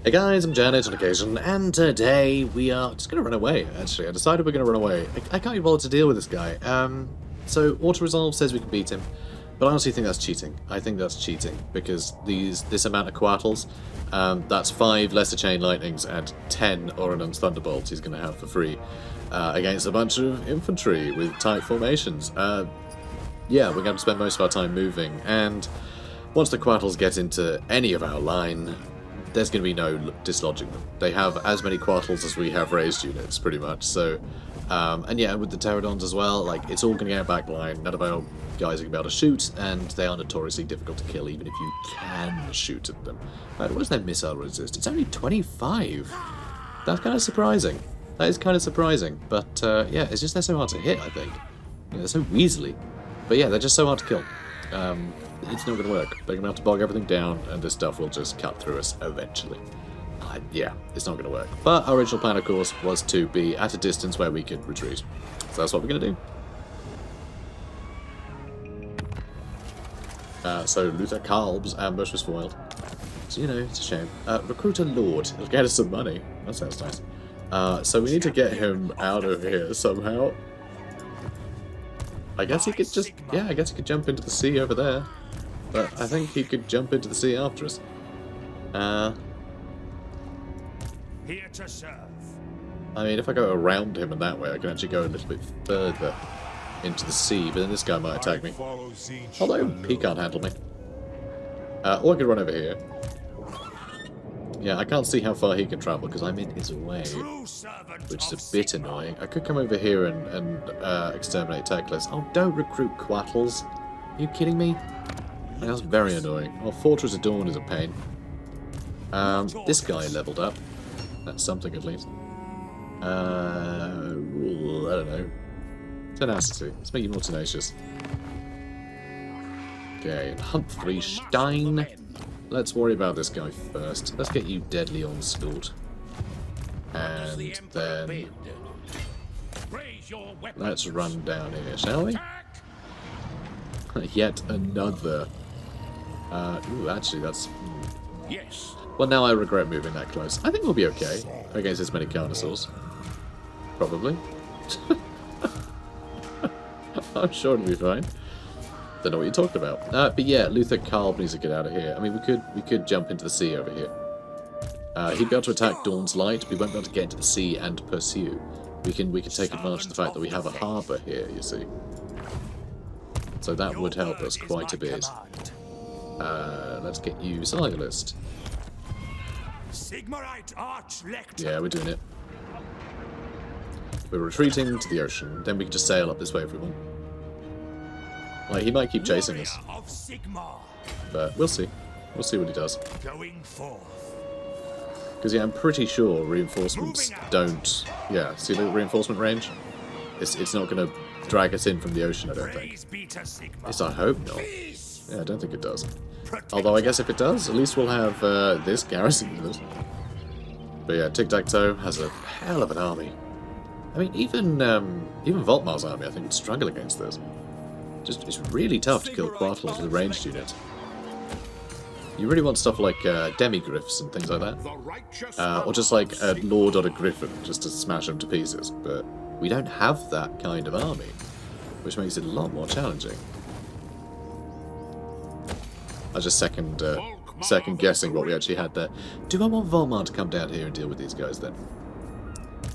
Hey guys, I'm JanetOnOccasion, and today we are just going to run away, actually. I decided we're going to run away. I can't be bothered to deal with this guy. So auto-resolve says we can beat him, but I honestly think that's cheating. I think that's cheating, because this amount of Quattles, that's 5 Lesser Chain Lightnings and 10 Oronum's Thunderbolts he's going to have for free, against a bunch of infantry with tight formations. Yeah, we're going to spend most of our time moving, and once the Quattles get into any of our line, there's going to be no dislodging them. They have as many Quattles as we have raised units, pretty much. So, and yeah, with the Pterodons as well, like, it's all going to get back line. None of our guys are going to be able to shoot, and they are notoriously difficult to kill, even if you can shoot at them. Right, what does their missile resist? It's only 25. That's kind of surprising. That is kind of surprising. But, yeah, it's just they're so hard to hit, I think. Yeah, they're so weaselly. But yeah, they're just so hard to kill. It's not going to work. They're going to have to bog everything down, and this stuff will just cut through us eventually. Yeah, it's not going to work. But our original plan, of course, was to be at a distance where we could retreat. So that's what we're going to do. So Luther Kalb's ambush was foiled. So, you know, it's a shame. Recruit a lord. It'll get us some money. That sounds nice. So we need to get him out of here somehow. I guess he could just... Yeah, I guess he could jump into the sea over there. But I think he could jump into the sea after us. Here to serve. I mean, if I go around him in that way, I can actually go a little bit further into the sea, but then this guy might attack me. Although, he can't handle me. Or I could run over here. Yeah, I can't see how far he can travel because I'm in his way, which is a bit annoying. I could come over here and exterminate Teclis. Oh, don't recruit Quattles. Are you kidding me? That's very annoying. Oh, Fortress of Dawn is a pain. This guy leveled up. That's something at least. I don't know. Tenacity. Let's make you more tenacious. Okay, Humphrey Stein. Let's worry about this guy first. Let's get you deadly onslaught. And then let's run down here, shall we? Yet another. Ooh, actually, that's... Yes. Well, now I regret moving that close. I think we'll be okay against as many dinosaurs. Probably. I'm sure it'll be fine. Don't know what you're talking about. But yeah, Luther Kalb needs to get out of here. I mean, we could jump into the sea over here. He'd be able to attack Dawn's Light. We won't be able to get into the sea and pursue. We can take advantage of the fact that we have a harbour here, you see. So that would help us quite a bit. Let's get you Sigalist. Yeah, we're doing it. We're retreating to the ocean. Then we can just sail up this way if we want. Like, he might keep chasing us. But we'll see. We'll see what he does. Because, yeah, I'm pretty sure reinforcements don't... Yeah, see the reinforcement range? It's not going to drag us in from the ocean, I don't think. At least I hope not. Yeah, I don't think it does. Although I guess if it does, at least we'll have this garrison with us. But yeah, Tic-Tac-Toe has a hell of an army. I mean, even Volkmar's army, I think, would struggle against this. Just, it's really tough to kill Quattles with ranged units. You really want stuff like demigriffs and things like that. Or just like a lord or a griffin, just to smash them to pieces. But we don't have that kind of army, which makes it a lot more challenging. I was just second guessing what we actually had there. Do I want Volkmar to come down here and deal with these guys then?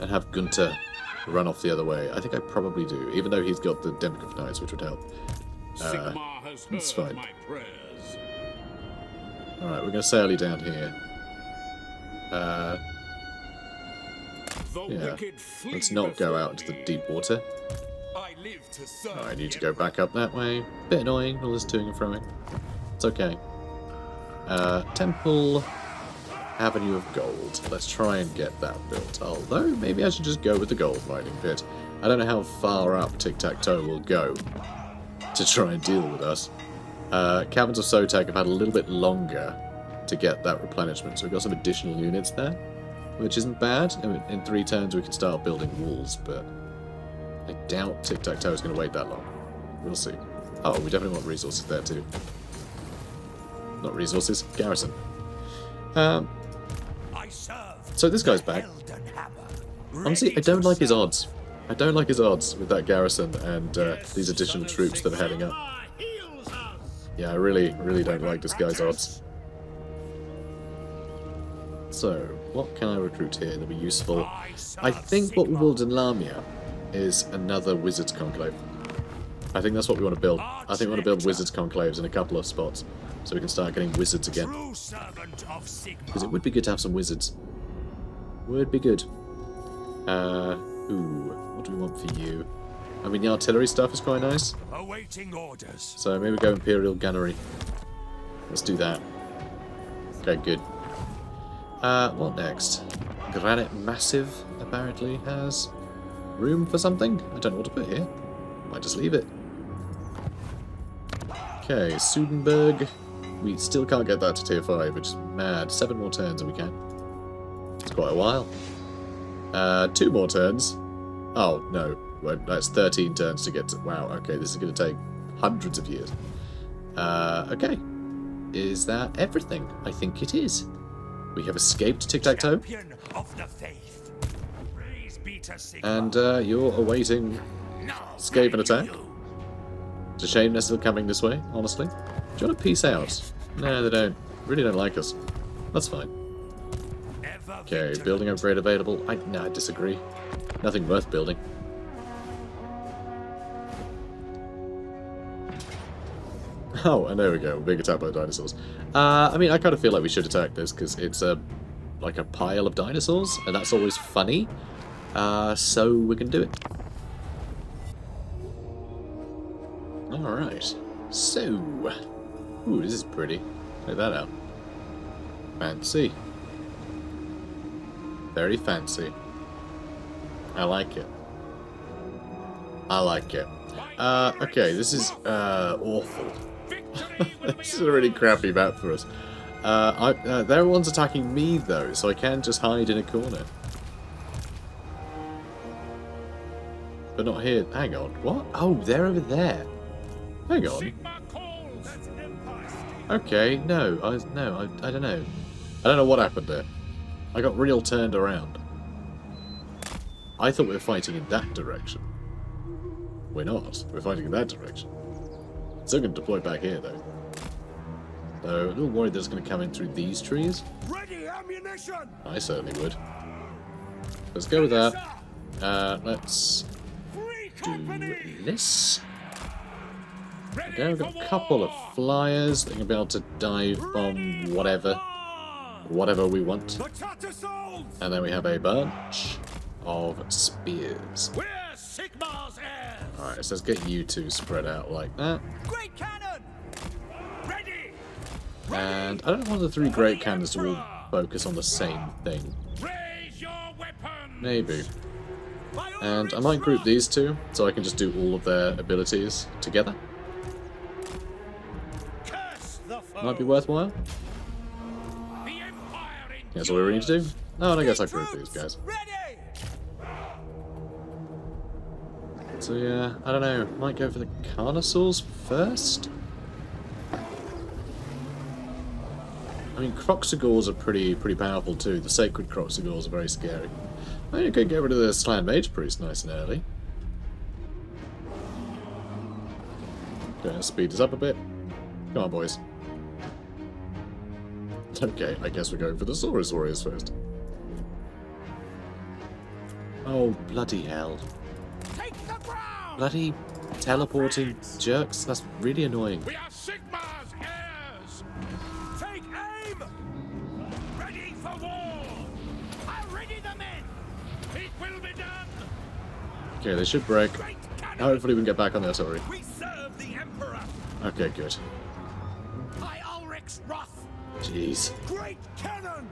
And have Gunter run off the other way? I think I probably do, even though he's got the Demigriff Knights, which would help. That's fine. Alright, we're going to sail you down here. Yeah, let's not go out into the deep water. I need to go back up that way. Bit annoying, all this toing and froing. It's okay. Temple Avenue of Gold. Let's try and get that built. Although, maybe I should just go with the gold mining pit. I don't know how far up Tic-Tac-Toe will go to try and deal with us. Caverns of Sotek have had a little bit longer to get that replenishment, so we've got some additional units there, which isn't bad. I mean, in 3 turns we can start building walls, but I doubt Tic-Tac-Toe is going to wait that long. We'll see. Oh, we definitely want resources there too. Not resources, garrison. So this guy's back. Honestly, I don't like his odds. I don't like his odds with that garrison and these additional troops that are heading up. Yeah, I really don't like this guy's odds. So, what can I recruit here that'll be useful? I think what we build in Lamia is another Wizards Conclave. I think that's what we want to build. I think we want to build Wizards Conclaves in a couple of spots, so we can start getting Wizards again. Because it would be good to have some Wizards. Would be good. Ooh, what do we want for you? I mean, the artillery stuff is quite nice. Awaiting orders. So maybe go Imperial Gunnery. Let's do that. Okay, good. What next? Granite Massive apparently has room for something. I don't know what to put here. Might just leave it. Okay, Sudenburg. We still can't get that to tier 5, which is mad. 7 more turns and we can. It's quite a while. 2 more turns. Oh, no. Well, that's 13 turns to get to... Wow, okay, this is going to take hundreds of years. Okay. Is that everything? I think it is. We have escaped Tic-Tac-Toe. And you're awaiting escape and attack. It's a shame they're still coming this way, honestly. Do you want to peace out? No, they don't. Really don't like us. That's fine. Okay, building upgrade available. No, I disagree. Nothing worth building. Oh, and there we go. Big attack by dinosaurs. I mean, I kind of feel like we should attack this because it's like a pile of dinosaurs, and that's always funny. So we can do it. Alright. So. Ooh, this is pretty. Check that out. Fancy. Very fancy. I like it. I like it. Okay, this is awful. This is a really crappy map for us. They're ones attacking me though, so I can just hide in a corner. But not here. Hang on. What? Oh, they're over there. Hang on. Okay, no. I don't know. I don't know what happened there. I got real turned around. I thought we were fighting in that direction. We're not. We're fighting in that direction. Still going to deploy back here, though. So, a little worried that it's going to come in through these trees. Ready ammunition. I certainly would. Let's go with that. Let's do this. Okay, we've got a couple of flyers that can be able to dive bomb whatever we want. And then we have a bunch of spears. We're SIGMAR's heirs. Alright, so let's get you two spread out like that. Great cannon. Ready. And I don't know one of the 3 great cannons will focus on the same thing. Raise your weapons. Maybe. And I might group these two, so I can just do all of their abilities together. Might be worthwhile. That's all we really need to do. Oh, and I guess I group these guys. So yeah, I don't know. Might go for the Carnosaurs first. I mean, Croxagores are pretty powerful too. The Sacred Croxagores are very scary. I mean, you could get rid of the Slan Mage Priest nice and early. Going to speed this up a bit. Come on, boys. Okay, I guess we're going for the Saurus Warriors first. Oh, bloody hell. Bloody teleporting jerks. That's really annoying. We are SIGMAR's heirs. Take aim. Ready for war. I'll ready the men. It will be done. Okay, they should break. Hopefully we can get back on their story. We serve the Emperor. Okay, good. By Ulrich's wrath. Jeez. Great cannon.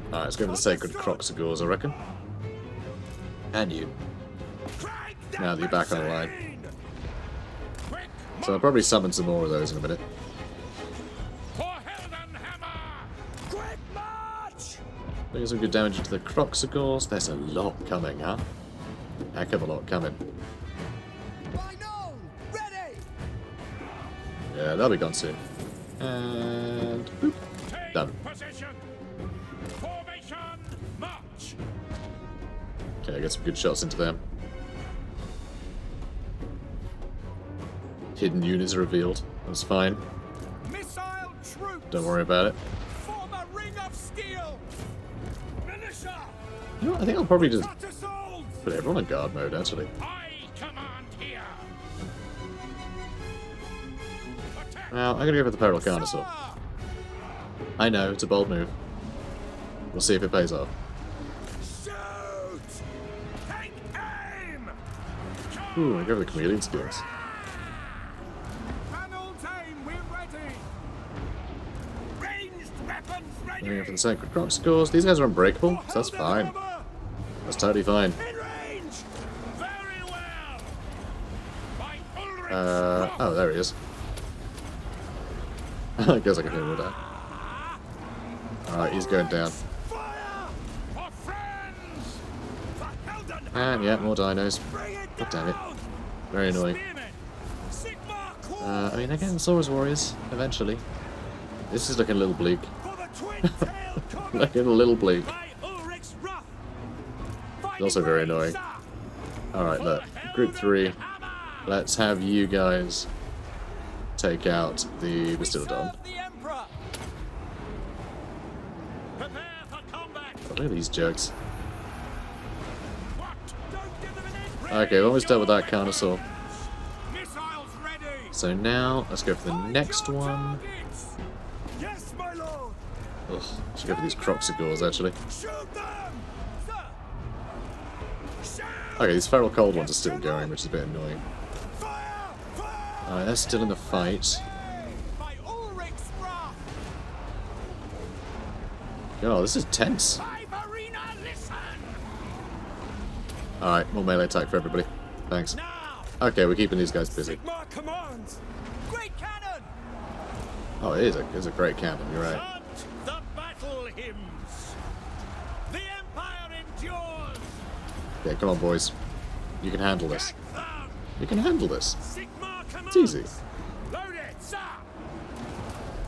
Alright, let's go with the Sacred Croxagores, I reckon. And you. Now that you're back on the line. So I'll probably summon some more of those in a minute. Doing some good damage into the Croxagores. There's a lot coming, huh? Heck of a lot coming. Yeah, they'll be gone soon. And boop. Done. position. Formation march. Okay, I get some good shots into them. Hidden units revealed. That's fine. Missile troops. Don't worry about it. Form a ring of steel. Militia. You know what, I think I'll probably just Cut assault. put everyone in guard mode, actually. I command here. Attack. Well, I'm gonna go for the Peril Carnosaur. I know, it's a bold move. We'll see if it pays off. Shoot. Take aim. Ooh, I go for the chameleon skills. Panel team, we're ready. Ranged weapons Going for ready. the Sacred Croc scores. These guys are unbreakable, so that's fine. That's totally fine. In range. Very well. By Ulrich. Oh, there he is. I guess I can hit him with that. Alright, he's going down. Fire for friends. For Helden. And yeah, more dinos. Bring it God damn it. down. Very annoying. Spearmen. SIGMAR Corps. I mean, again, Saurus Warriors, eventually. This is looking a little bleak. For the twin-tailed comet. Looking a little bleak. By Ulrich's wrath. It's also very annoying. Alright, look. Group 3. Let's have you guys take out the Bastildon. The Emperor. Prepare for combat. Look at these jerks. What? Don't give them an inch. Okay, almost dealt with that Carnosaur. Missiles ready. So now, let's go for the next one. Targets. Yes, my lord. Ugh, should go for these Croxigores, actually. Shoot them. Sir. Shoot. Okay, these Feral Cold ones are still going, which is a bit annoying. Fire. Fire. Alright, they're still in the fight. By Ulrich's wrath. God, this is tense. By Verena, listen. Alright, more melee attack for everybody. Thanks. Now. Okay, we're keeping these guys busy. SIGMAR commands. Great cannon. Oh, it is a great cannon, you're right. Chant the battle hymns. The Empire endures. Yeah, come on, boys. You can handle this. Them. You can handle this. SIGMAR commands. It's easy. Load it, sir.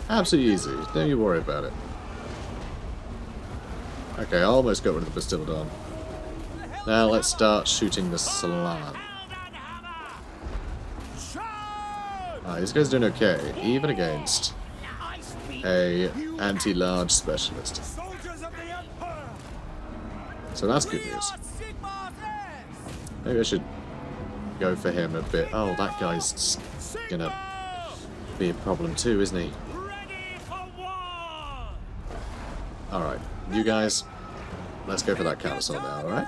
Absolutely easy. Don't you worry about it. Okay, I almost got rid of the Bastildon. Now let's start shooting the Salam. Helden hammer. Charge. These guys are doing okay, even against I speak. a anti-large specialist. Soldiers of the Empire. So that's good We news. are Sigmar's heirs. Maybe I should go for him a bit. Oh, that guy's gonna Sigmar. be a problem too, isn't he? Ready for war. Alright, you guys, let's go for that Carnosaur now, alright?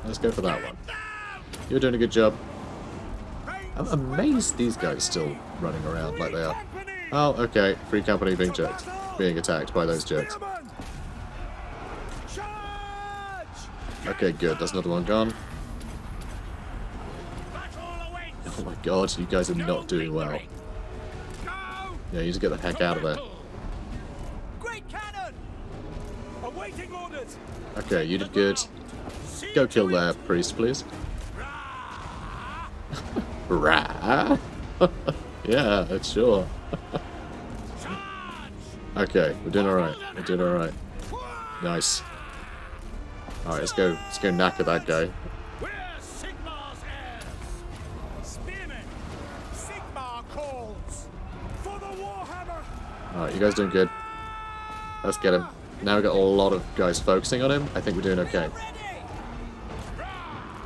Let's go for that one. You're doing a good job. I'm amazed these guys are still running around like they are. Oh, okay, Free Company being jerked. Being attacked by those jerks. Charge. Okay, good, that's another one gone. Battle awaits. Oh my god, you guys are not doing well. Go. Yeah, you just get the heck out of there. Great cannon. Awaiting orders. Okay, you did good. Go kill their priest, please. Rah! Yeah, sure. Okay, we're doing alright. We're doing alright. Nice. Alright, let's go knacker that guy. We're Sigmar's heirs. Spearmen. Sigmar calls for the Warhammer. Alright, you guys doing good. Let's get him. Now we've got a lot of guys focusing on him. I think we're doing okay. Ready.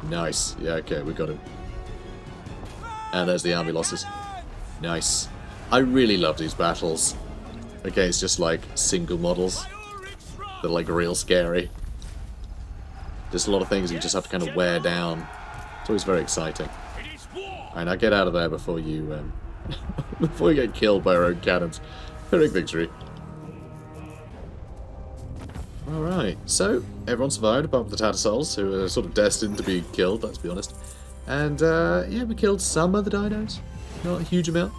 Nice. Yeah, okay, we got him. And there's the army losses. Nice. I really love these battles. Okay, it's just like single models By Ulrich's wrath. that are like real scary. There's a lot of things you just have to kind of wear down. It's always very exciting. It is war. Alright, now get out of there before you before you get killed by our own cannons. Pyrrhic victory. Alright, so everyone survived apart from the Tattersouls, who are sort of destined to be killed, let's be honest. And yeah, we killed some of the dinos. Not a huge amount.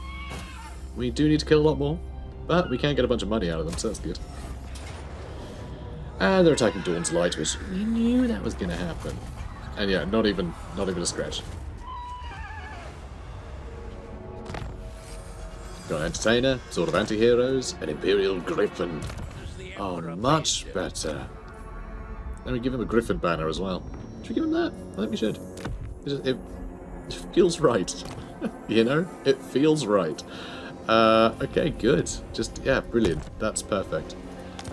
We do need to kill a lot more, but we can get a bunch of money out of them, so that's good. And they're attacking Dawn's Light, which we knew that was going to happen. And yeah, not even a scratch. Got an entertainer, sort of anti-heroes, an Imperial Griffin. As the Oh, much better. Then we give him a Griffin banner as well. Should we give him that? I think we should. It feels right. You know? It feels right. Okay, good. Just, yeah, brilliant. That's perfect.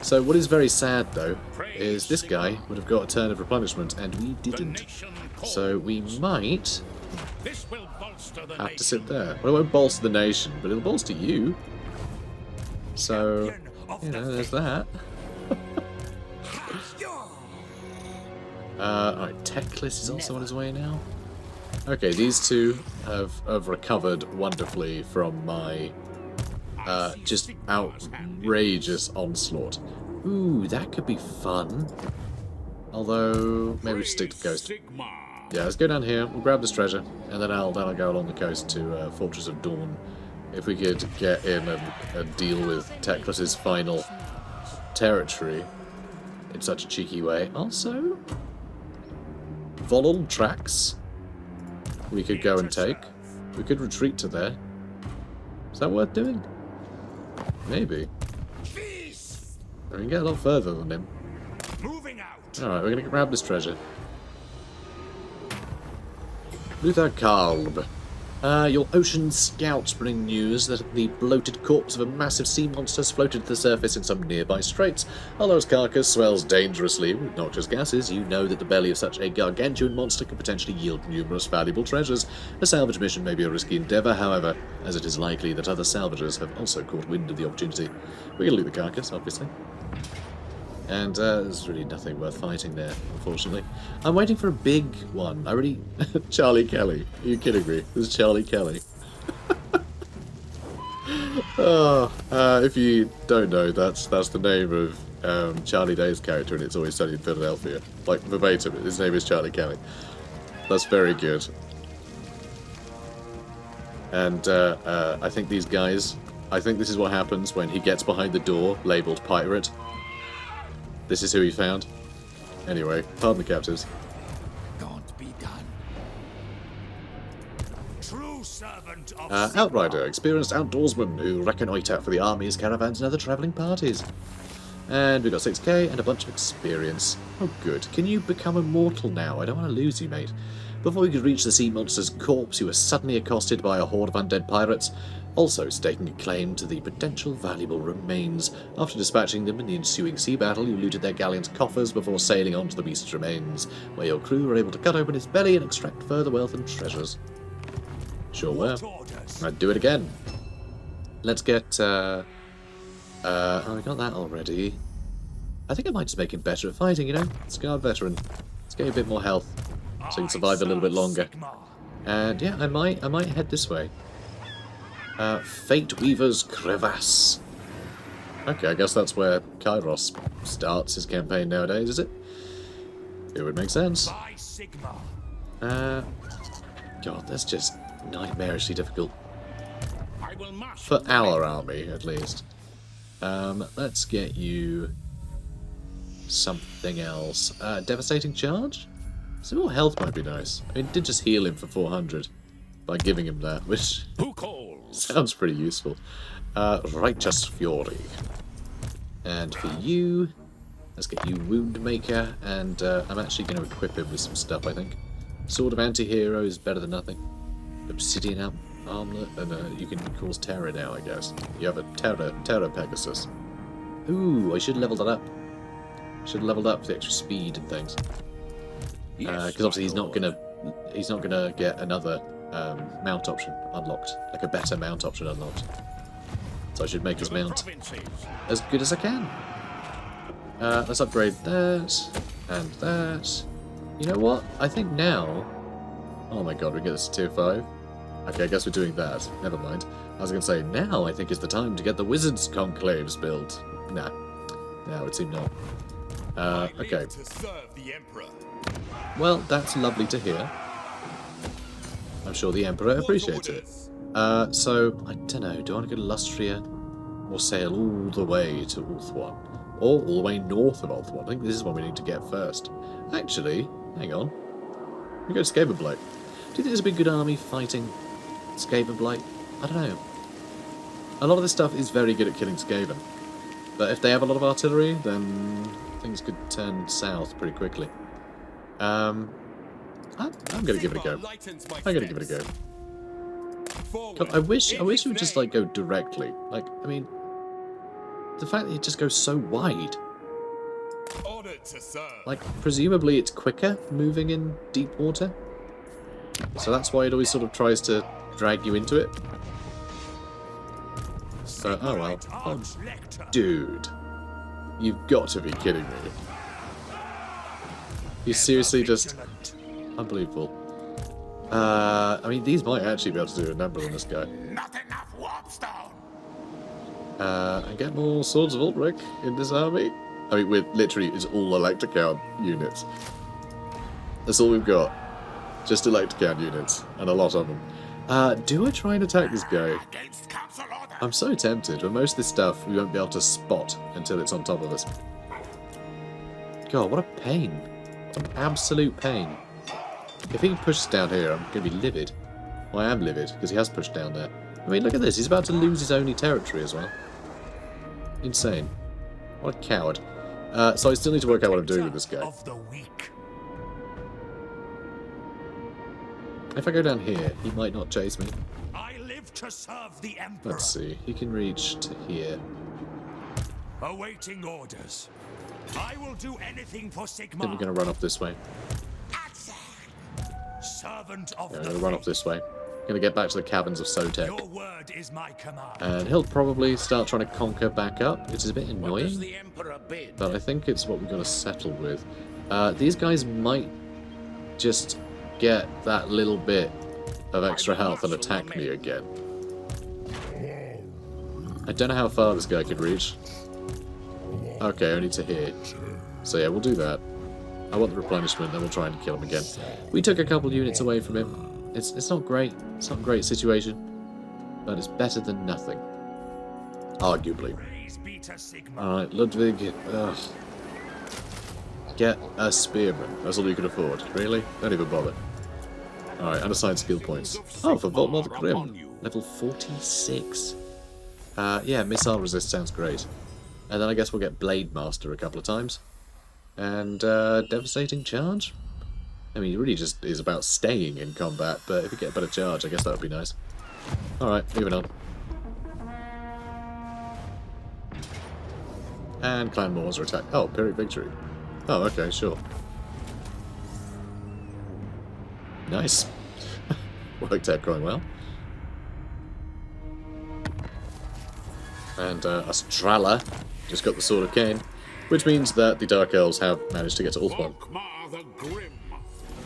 So what is very sad, though, is this guy would have got a turn of replenishment, and we didn't. So we might have to sit there. Well, it won't bolster the nation, but it'll bolster you. So, you know, there's that. Alright, Teclis is also on his way now. Okay, these two have recovered wonderfully from my just outrageous onslaught. Ooh, that could be fun. Although, maybe we should stick to Coast. Yeah, let's go down here, we'll grab this treasure, and then I'll go along the coast to Fortress of Dawn. If we could get in and deal with Teclis's final territory in such a cheeky way. Also, Volol tracks we could go and take. We could retreat to there. Is that worth doing? Maybe. We can get a lot further than him. Alright, we're going to grab this treasure. Luther Kalb. Your ocean scouts bring news that the bloated corpse of a massive sea monster has floated to the surface in some nearby straits. Although its carcass swells dangerously with noxious gases, you know that the belly of such a gargantuan monster could potentially yield numerous valuable treasures. A salvage mission may be a risky endeavour, however, as it is likely that other salvagers have also caught wind of the opportunity. We're going to loot the carcass, obviously. And there's really nothing worth fighting there, unfortunately. I'm waiting for a big one. I really... Charlie Kelly. Are you kidding me? This is Charlie Kelly. Oh, if you don't know, that's the name of Charlie Day's character, and It's Always Sunny in Philadelphia. Like, verbatim, his name is Charlie Kelly. That's very good. And I think these guys... I think this is what happens when he gets behind the door, labelled pirate. This is who he found. Anyway, pardon the captives. Can't be done. True servant of Outrider, experienced outdoorsman who reconnoiter for the armies, caravans, and other travelling parties. And we got 6k and a bunch of experience. Oh good. Can you become immortal now? I don't want to lose you, mate. Before we could reach the sea monster's corpse, you were suddenly accosted by a horde of undead pirates, also staking a claim to the potential valuable remains. After dispatching them in the ensuing sea battle, you looted their galleon's coffers before sailing on to the beast's remains, where your crew were able to cut open its belly and extract further wealth and treasures. Sure were. I'd do it again. Let's get, oh, we got that already. I think I might just make him better at fighting, you know? Scarred veteran. Let's get a bit more health, so he can survive a little bit longer. And yeah, I might head this way. Fate Weaver's Crevasse. Okay, I guess that's where Kairos starts his campaign nowadays, is it? It would make sense. God, that's just nightmarishly difficult. For our army, at least. Let's get you something else. Devastating Charge? Some more health might be nice. I mean, it did just heal him for 400 by giving him that, which sounds pretty useful. Righteous Fury. And for you, let's get you Wound Maker, and I'm actually going to equip him with some stuff, I think. Sword of Anti-Hero is better than nothing. Obsidian Armlet, and you can cause terror now, I guess. You have a Terror Pegasus. Ooh, I should have leveled that up. Should have leveled up for the extra speed and things. Because obviously he's not gonna get another mount option unlocked, like a better mount option unlocked. So I should make his mount as good as I can. Let's upgrade that and that. You know what? I think now. Oh my god, we get this to tier 5. Okay, I guess we're doing that. Never mind. I was gonna say now I think is the time to get the Wizards Conclaves built. Nah, no, it would seem not. Okay. Well, that's lovely to hear. I'm sure the Emperor appreciates it. So, I don't know, do I want to go to Lustria or sail all the way to Ulthuan? Or all the way north of Ulthuan? I think this is what we need to get first. Actually, hang on. We go to Skavenblight. Do you think there's a big good army fighting Skavenblight? I don't know. A lot of this stuff is very good at killing Skaven. But if they have a lot of artillery, then things could turn south pretty quickly. I'm going to give it a go. I'm going to give it a go. God, I wish it would just, like, go directly. Like, I mean, the fact that it just goes so wide. Like, presumably it's quicker moving in deep water. So that's why it always sort of tries to drag you into it. So, oh well. Oh, dude. You've got to be kidding me. You seriously just... Unbelievable. I mean, these might actually be able to do a number on this guy. And get more Swords of Ulrich in this army. I mean, we're literally, it's all Electrocount units. That's all we've got. Just Electrocount units, and a lot of them. Do I try and attack this guy? I'm so tempted, but most of this stuff we won't be able to spot until it's on top of us. God, what a pain. What an absolute pain. If he pushes down here, I'm going to be livid. Well, I am livid, because he has pushed down there. I mean, look at this. He's about to lose his only territory as well. Insane. What a coward. So I still need to work out what I'm doing with this guy. If I go down here, he might not chase me. I live to serve the Emperor. Let's see. He can reach to here. Awaiting orders. I will do anything for SIGMAR. Then we're going to run off this way. Servant of Yeah, I'm going to run off this way. Going to get back to the caverns of Sotek. Your word is my command. And he'll probably start trying to conquer back up, which is a bit annoying. The Emperor bid? But I think it's what we've got to settle with. These guys might just get that little bit of extra health and attack me again. I don't know how far this guy could reach. Okay, only to here. So yeah, we'll do that. I want the replenishment, then we'll try and kill him again. We took a couple units away from him. It's not great. It's not a great situation. But it's better than nothing. Arguably. Alright, Ludwig. Ugh. Get a spearman. That's all you can afford. Really? Don't even bother. Alright, unassigned skill points. Oh, for Volkmar the Grim. Level 46. Yeah, missile resist sounds great. And then I guess we'll get Blade Master a couple of times. And Devastating Charge? I mean, it really just is about staying in combat, but if we get a better charge, I guess that would be nice. Alright, moving on. And Clan Moors are attacked. Oh, Pyrrhic Victory. Oh, okay, sure. Nice. Worked out quite well. And Astrala just got the Sword of Cain, which means that the Dark Elves have managed to get to Ulthuan.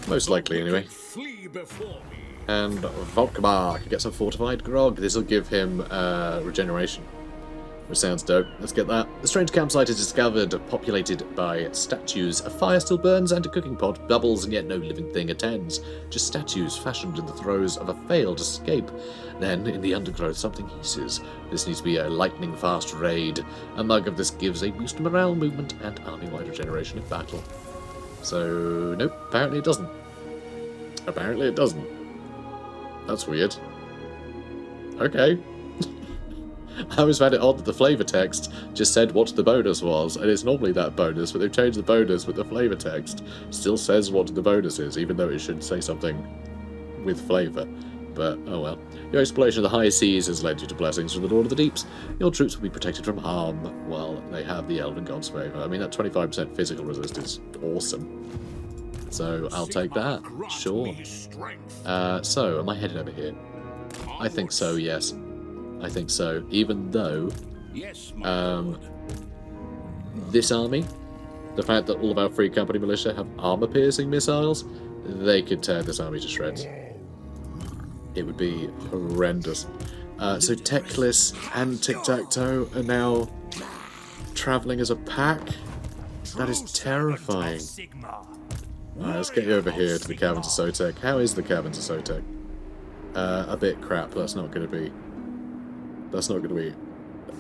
Most likely, anyway. And Volkmar can get some fortified grog. This will give him regeneration, which sounds dope. Let's get that. The strange campsite is discovered, populated by statues. A fire still burns and a cooking pot bubbles, and yet no living thing attends. Just statues fashioned in the throes of a failed escape. Then, in the undergrowth, something hisses. This needs to be a lightning-fast raid. A mug of this gives a boost to morale, movement, and army-wide regeneration in battle. So, nope, apparently it doesn't. Apparently it doesn't. That's weird. Okay. I always found it odd that the flavour text just said what the bonus was, and it's normally that bonus, but they've changed the bonus, but the flavour text still says what the bonus is, even though it should say something with flavour. But, oh well. Your exploration of the high seas has led you to blessings from the Lord of the Deeps. Your troops will be protected from harm while they have the Elven God's favour. I mean, that 25% physical resist is awesome. So, I'll take that. Sure. So, am I headed over here? I think so, yes. I think so. Even though, this army, the fact that all of our Free Company militia have armor-piercing missiles, they could tear this army to shreds. It would be horrendous. So Teclis and Tic-Tac-Toe are now travelling as a pack? That is terrifying. Alright, let's get you over here to the Caverns of Sotek. How is the Caverns of Sotek? A bit crap. That's not going to be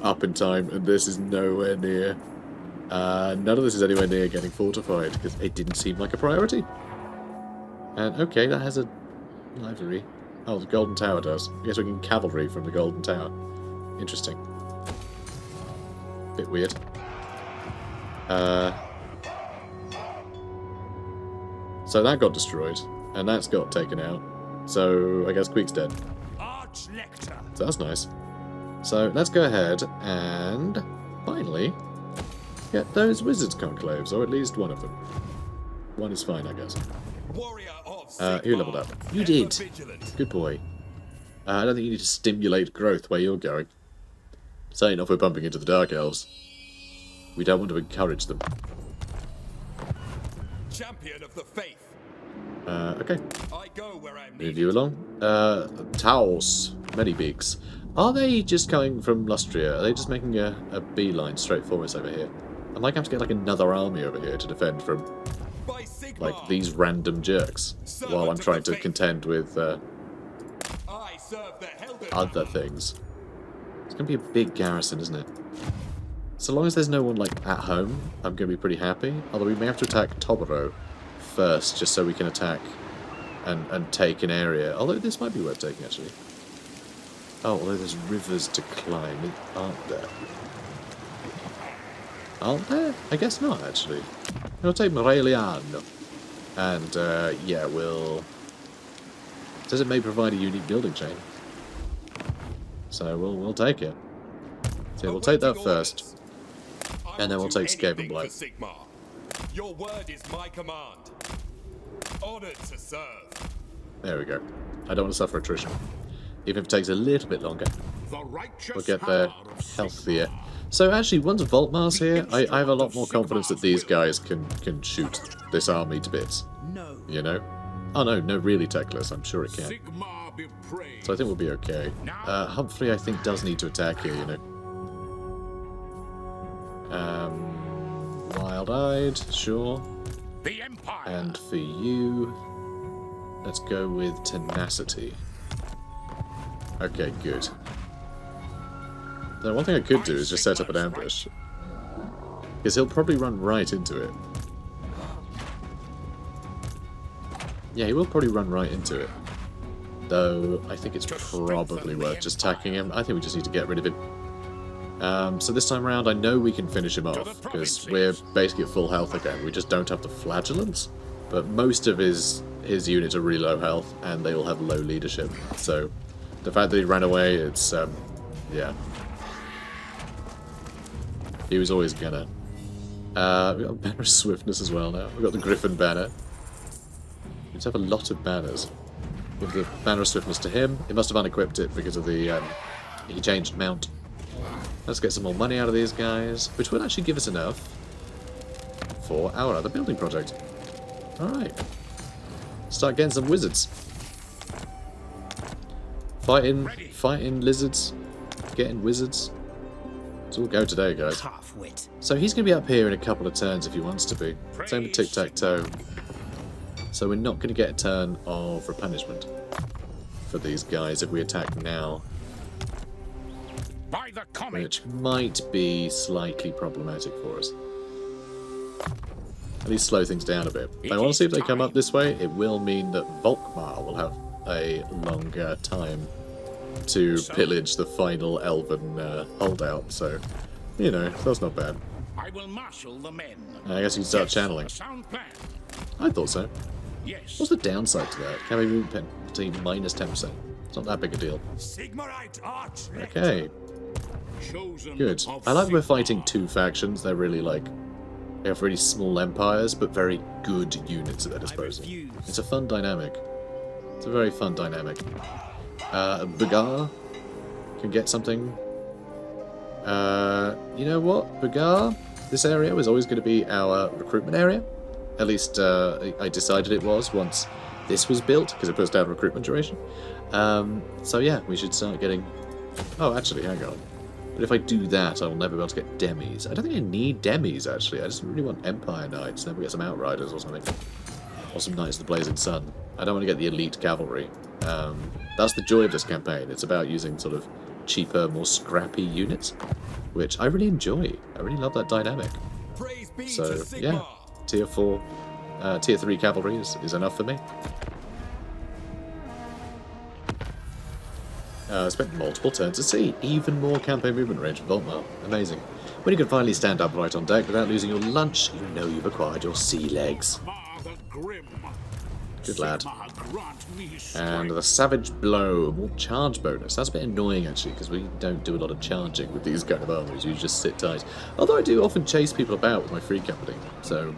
up in time, and this is nowhere near. None of this is anywhere near getting fortified, because it didn't seem like a priority. And okay, that has a livery. Oh, the Golden Tower does. I guess we can cavalry from the Golden Tower. Interesting. Bit weird. So that got destroyed, and that's got taken out. So I guess Queek's dead. So that's nice. So let's go ahead and finally get those wizards conclaves, or at least one of them. One is fine, I guess. Who leveled up? You did. Good boy. I don't think you need to stimulate growth where you're going. Saying off, we're bumping into the Dark Elves. We don't want to encourage them. Champion of the faith. Okay. I go where I'm Move you along. Taos. Many beaks. Are they just coming from Lustria? Are they just making a beeline straight for us over here? I might have to get like another army over here to defend from like these random jerks while I'm trying to contend with other things. It's going to be a big garrison, isn't it? So long as there's no one like at home, I'm going to be pretty happy. Although we may have to attack Toboro first, just so we can attack and take an area. Although this might be worth taking, actually. Oh, although there's rivers to climb, aren't there? Aren't there? I guess not, actually. We'll take Moreliano. And, yeah, we'll... Says it may provide a unique building chain. So we'll take it. So we'll take that first. And then we'll take Scape and Blight. SIGMAR. Your word is my command. Honored to serve. There we go. I don't want to suffer attrition. Even if it takes a little bit longer. We'll get there healthier. So actually, once Volkmar's here, I have a lot more confidence that these guys can shoot this army to bits. You know? Oh no, really Techless, I'm sure it can. So I think we'll be okay. Humphrey, I think, does need to attack here, you know. Wild-eyed, sure. And for you, let's go with Tenacity. Okay, good. Now, one thing I could do is just set up an ambush. Because he'll probably run right into it. Yeah, he will probably run right into it. Though, I think it's probably worth just attacking him. I think we just need to get rid of him. So this time around, I know we can finish him off, because we're basically at full health again. We just don't have the flagellants. But most of his units are really low health, and they all have low leadership. So, the fact that he ran away, it's, yeah. He was always gonna. We've got Banner of Swiftness as well now. We've got the Griffin banner. We just have a lot of banners. Give the Banner of Swiftness to him. He must have unequipped it because of the, he changed mount. Let's get some more money out of these guys, which would actually give us enough for our other building project. Alright. Start getting some wizards. Fighting lizards. Getting wizards. Let's all go today, guys. So he's going to be up here in a couple of turns if he wants to be. Same with Tic-Tac-Toe. So we're not going to get a turn of replenishment for these guys if we attack now. Which might be slightly problematic for us. At least slow things down a bit. I want to see if they come up this way. It will mean that Volkmar will have a longer time to pillage the final elven holdout. So, you know, that's not bad. I will marshal the men. I guess you can start channeling. I thought so. Yes. What's the downside to that? Can we move to minus 10%? It's not that big a deal. Okay. Good. I like we're fighting two factions. They're really like... They have really small empires, but very good units at their disposal. It's a fun dynamic. It's a very fun dynamic. Bagar can get something. You know what? Bagar, this area was always going to be our recruitment area. At least I decided it was once this was built, because it puts down recruitment duration. So yeah, we should start getting... Oh, actually, hang on. But if I do that, I'll never be able to get demis. I don't think I need demis, actually. I just really want Empire Knights. Then we get some Outriders or something. Or some Knights of the Blazing Sun. I don't want to get the elite cavalry. That's the joy of this campaign. It's about using sort of cheaper, more scrappy units, which I really enjoy. I really love that dynamic. So, yeah. Tier 4, Tier 3 cavalry is enough for me. Spent multiple turns to see. Even more campaign movement range for Volkmar. Amazing. When you can finally stand upright on deck without losing your lunch, you know you've acquired your sea legs. Good lad. And the Savage Blow, more charge bonus. That's a bit annoying actually, because we don't do a lot of charging with these kind of armies. You just sit tight. Although I do often chase people about with my free company, so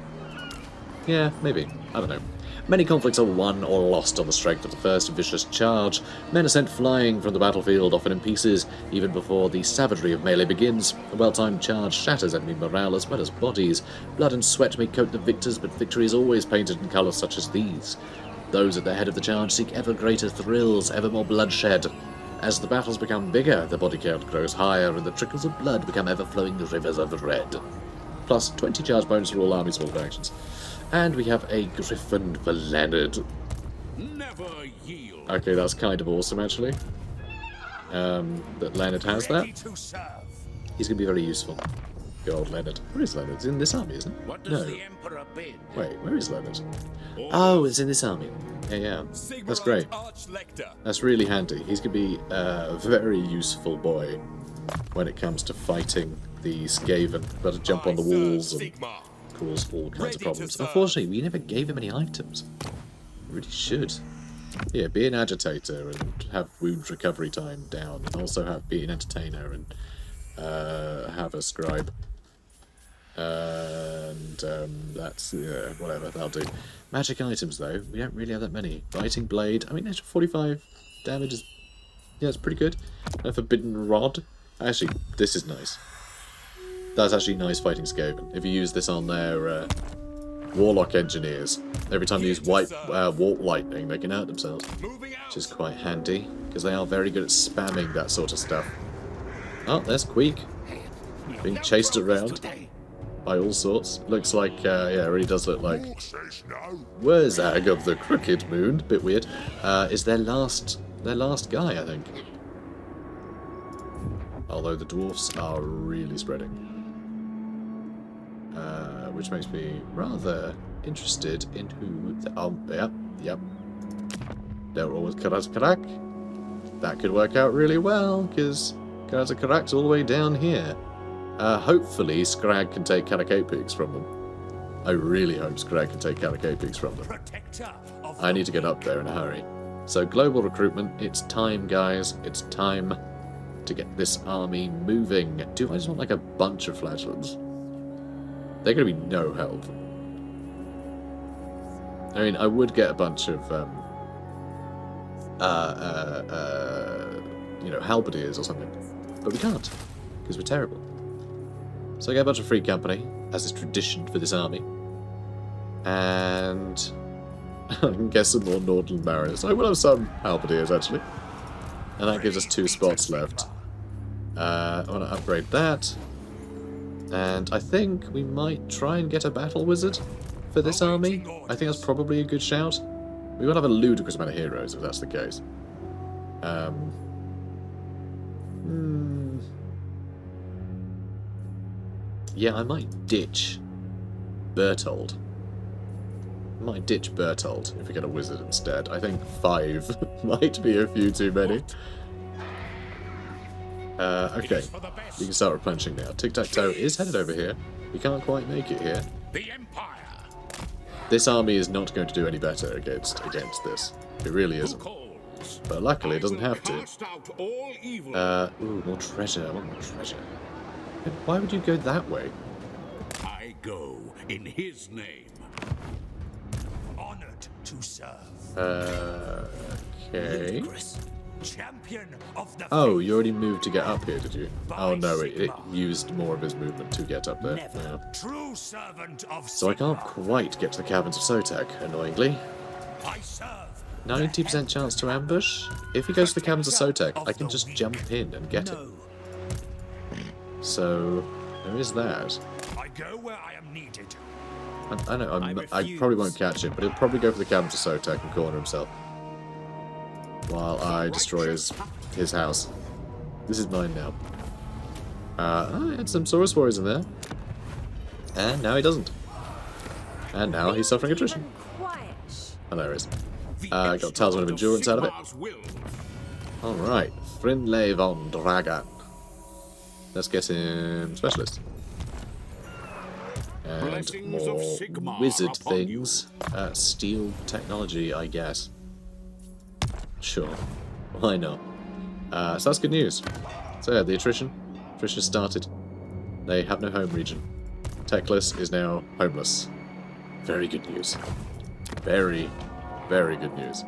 yeah, maybe. I don't know. Many conflicts are won or lost on the strength of the first vicious charge. Men are sent flying from the battlefield, often in pieces, even before the savagery of melee begins. A well-timed charge shatters enemy morale as well as bodies. Blood and sweat may coat the victors, but victory is always painted in colours such as these. Those at the head of the charge seek ever greater thrills, ever more bloodshed. As the battles become bigger, the body count grows higher, and the trickles of blood become ever-flowing rivers of red. Plus 20 charge bonus for all armies of all factions. And we have a Griffin for Leonard. Never yield. Okay, that's kind of awesome, actually. That Leonard has that. Ready to serve. He's going to be very useful. Good old Leonard. Where is Leonard? It's in this army, isn't it? What does No. the Emperor bid? Wait, where is Leonard? Oh, it's in this army. Yeah. That's great. That's really handy. He's going to be a very useful boy when it comes to fighting the Skaven. Got to jump on the walls and cause all kinds of problems. Unfortunately, we never gave him any items. We really should. Yeah, be an agitator and have wound recovery time down, and also be an entertainer and have a scribe. And that's whatever, that'll do. Magic items though, we don't really have that many. Biting blade, I mean, extra 45 damage is, yeah, it's pretty good. A forbidden rod. Actually, this is nice. That's actually nice fighting Skaven. If you use this on their warlock engineers, every time they use white warp lightning, they can hurt themselves, which is quite handy because they are very good at spamming that sort of stuff. Oh, there's Queek being chased around by all sorts. Looks like, yeah, it really does look like Wurzag of the Crooked Moon. Bit weird. Is their last guy, I think. Although the dwarfs are really spreading. Which makes me rather interested in who... Yep. They're all with Karak. That could work out really well, because Karak's all the way down here. Hopefully Scrag can take Karak Peaks from them. I really hope Scrag can take Karak Peaks from them. I need to get up there in a hurry. So global recruitment, it's time, guys. It's time to get this army moving. Do I just want like a bunch of flagellants? They're going to be no help. I mean, I would get a bunch of, halberdiers or something, but we can't because we're terrible. So I get a bunch of free company, as is tradition for this army, and I can get some more Nordland Mariners. I will have some halberdiers actually, and that gives us 2 spots left. I want to upgrade that. And I think we might try and get a battle wizard for this army. I think that's probably a good shout. We will have a ludicrous amount of heroes if that's the case. Yeah, I might ditch Bertold. If we get a wizard instead. I think 5 might be a few too many. Okay, you can start replenishing now. Tic-Tac-Toe is headed over here. We can't quite make it here. The Empire. This army is not going to do any better against this. It really isn't. But luckily it doesn't have to. Ooh, more treasure. I want more treasure. Why would you go that way? I go in his name. Honored to serve. Okay. Champion of the Oh, you already moved to get up here, did you? Oh no, it used more of his movement to get up there. Yeah. True servant of So I can't quite get to the caverns of Sotek, annoyingly. I serve 90% chance to ambush? If he goes to the caverns of Sotek, I can just jump in and get him. So, there is that. I go where I am needed. I know, I probably won't catch him, but he'll probably go for the caverns of Sotek and corner himself. While I destroy his house. This is mine now. I had some Saurus Warriors in there. And now he doesn't. And now he's suffering attrition. Oh, there he is. Got Talisman of Endurance out of it. Alright. Frinle von Dragan. Let's get him Specialist. And Blessings of more Sigmar wizard upon things. Steel technology, I guess. Sure. Why not? So that's good news. So yeah, the attrition started. They have no home region. Techless is now homeless. Very good news. Very, very good news.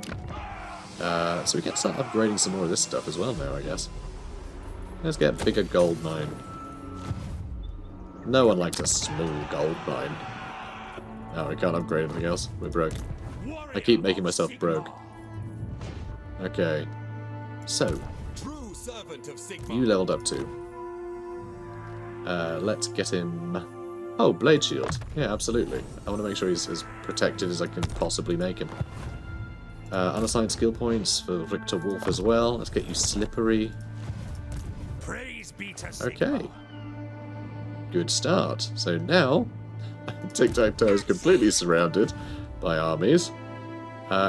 So we can start upgrading some more of this stuff as well now, I guess. Let's get a bigger gold mine. No one likes a small gold mine. Oh, we can't upgrade anything else. We're broke. I keep making myself broke. Okay. So, you leveled up too. Let's get him... Oh, Blade Shield. Yeah, absolutely. I want to make sure he's as protected as I can possibly make him. Unassigned skill points for Victor Wolf as well. Let's get you Slippery. Praise be to Sigmar. Okay. Good start. So now, Tic-Tac-Toe is completely surrounded by armies.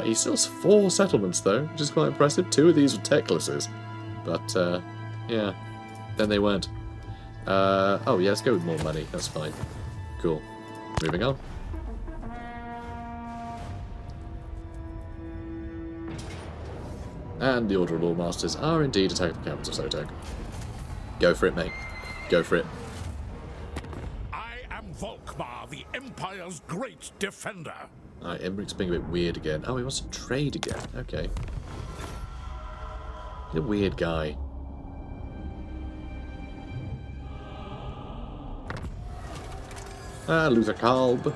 He still has 4 settlements though, which is quite impressive. 2 of these were Techlesses. But, yeah. Then they weren't. Oh yeah, let's go with more money. That's fine. Cool. Moving on. And the Order of Law Masters are indeed attacking the capital of Sotek. Go for it, mate. Go for it. I am Volkmar, the Empire's great defender. Alright, Emmeric's being a bit weird again. Oh, he wants to trade again. Okay. He's a weird guy. Luther Kalb.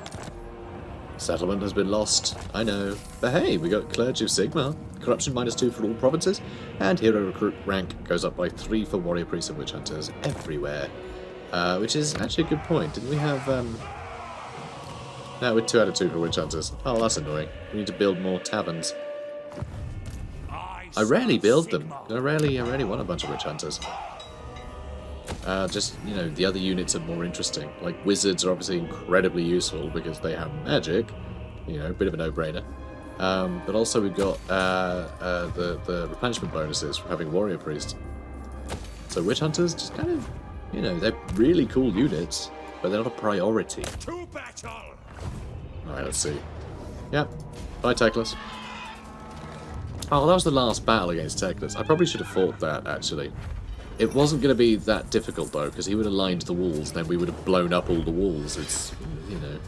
Settlement has been lost, I know. But hey, we got Clergy of Sigmar. Corruption -2 for all provinces. And hero recruit rank goes up by 3 for warrior priests and witch hunters everywhere. Which is actually a good point. Didn't we have... No, we're 2 out of 2 for witch hunters. Oh, that's annoying. We need to build more taverns. I rarely build them. I rarely want a bunch of witch hunters. Just, you know, the other units are more interesting. Like, wizards are obviously incredibly useful because they have magic. You know, a bit of a no-brainer. But also we've got the replenishment bonuses from having warrior priests. So witch hunters just kind of, you know, they're really cool units, but they're not a priority. To battle! Alright, let's see. Yep. Bye, Techless. Oh, that was the last battle against Techless. I probably should have fought that, actually. It wasn't going to be that difficult, though, because he would have lined the walls, then we would have blown up all the walls. It's, you know...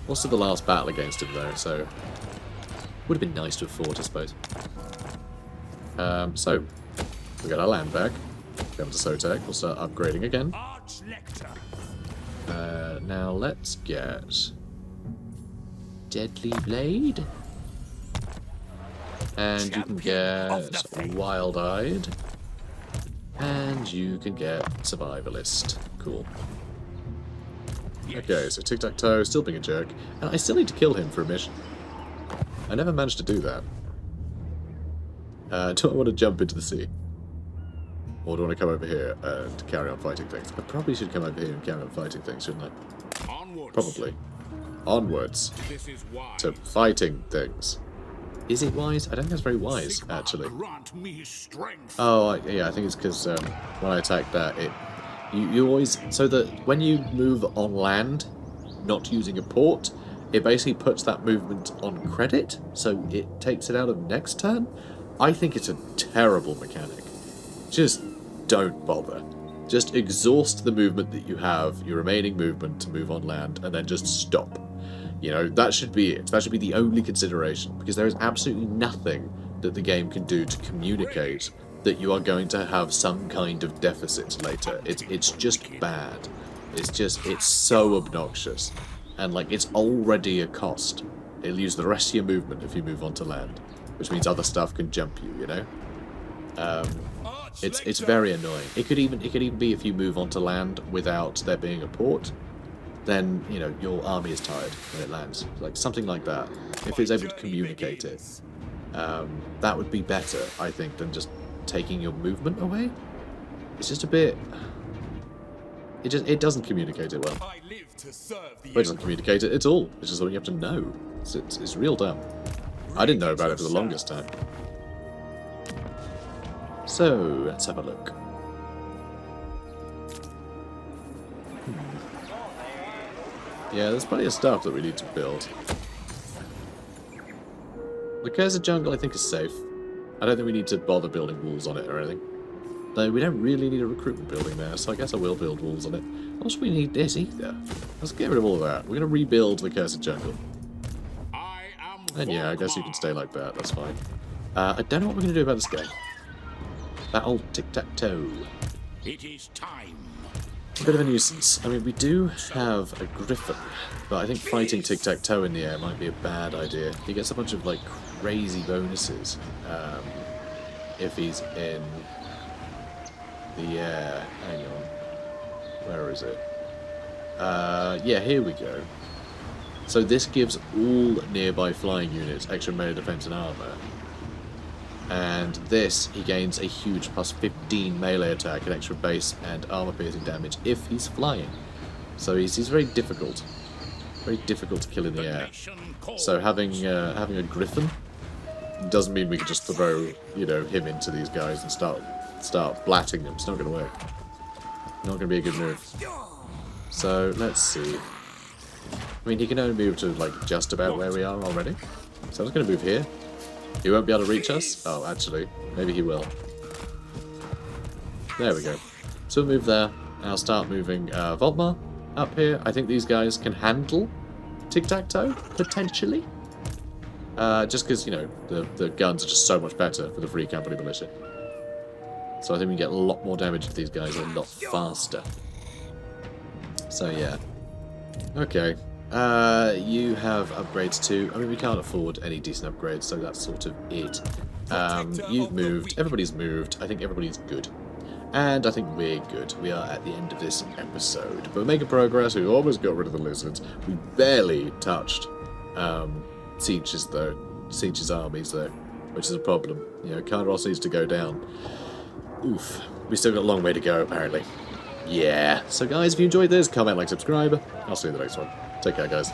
Also the last battle against him, though, so... Would have been nice to have fought, I suppose. So, we got our land back. Come to Sotek, we'll start upgrading again. Now let's get... Deadly Blade. And you can get Wild-Eyed. And you can get Survivalist. Cool. Okay, so Tic-Tac-Toe, still being a jerk. And I still need to kill him for a mission. I never managed to do that. Do I want to jump into the sea? Or do I want to come over here and carry on fighting things? I probably should come over here and carry on fighting things, shouldn't I? Onwards. Probably. Onwards. This is wise. To fighting things. Is it wise? I don't think that's very wise, Sigmar, actually. grant me strength. Oh, yeah, I think it's because when I attack that, you always... So that when you move on land, not using a port, it basically puts that movement on credit, so it takes it out of next turn. I think it's a terrible mechanic. Just don't bother. Just exhaust the movement that you have, your remaining movement to move on land, and then just stop. You know, that should be it. That should be the only consideration, because there is absolutely nothing that the game can do to communicate that you are going to have some kind of deficit later. It's just bad. It's so obnoxious. And, like, it's already a cost. It'll use the rest of your movement if you move onto land, which means other stuff can jump you, you know? It's very annoying. It could even be if you move onto land without there being a port, then, you know, your army is tired when it lands. Like, something like that. If it's able to communicate it, that would be better, I think, than just taking your movement away. It's just a bit... It doesn't communicate it well. It doesn't communicate it at all. It's just something you have to know. It's real dumb. I didn't know about it for the longest time. So, let's have a look. Yeah, there's plenty of stuff that we need to build. The Cursed Jungle, I think, is safe. I don't think we need to bother building walls on it or anything. Though we don't really need a recruitment building there, so I guess I will build walls on it. Also, we need this either. Let's get rid of all of that. We're going to rebuild the Cursed Jungle. And yeah, I guess you can stay like that. That's fine. I don't know what we're going to do about this guy. That old tic-tac-toe. It is time. A bit of a nuisance. I mean, we do have a griffin, but I think fighting tic-tac-toe in the air might be a bad idea. He gets a bunch of, like, crazy bonuses if he's in the air. Hang on. Where is it? Yeah, here we go. So this gives all nearby flying units extra melee defense and armor. And this, he gains a huge plus 15 melee attack and extra base and armor piercing damage if he's flying. So he's very difficult. Very difficult to kill in the air. So having a griffin doesn't mean we can just throw, you know, him into these guys and start blatting them. It's not going to work. Not going to be a good move. So let's see. I mean, he can only move to, like, just about where we are already. So I'm just going to move here. He won't be able to reach us. Oh, actually, maybe he will. There we go. So we'll move there. I'll start moving Volkmar up here. I think these guys can handle tic-tac-toe, potentially. Just because, you know, the guns are just so much better for the Free Company Militia. So I think we get a lot more damage to these guys a lot faster. So yeah. Okay. You have upgrades too. I mean, we can't afford any decent upgrades, so that's sort of it. You've moved. Everybody's moved. I think everybody's good. And I think we're good. We are at the end of this episode. But we're making progress. We almost got rid of the lizards. We barely touched Siege's armies, though, which is a problem. You know, Kairos needs to go down. Oof. We still got a long way to go, apparently. Yeah. So, guys, if you enjoyed this, comment, like, subscribe. I'll see you in the next one. Take care, guys.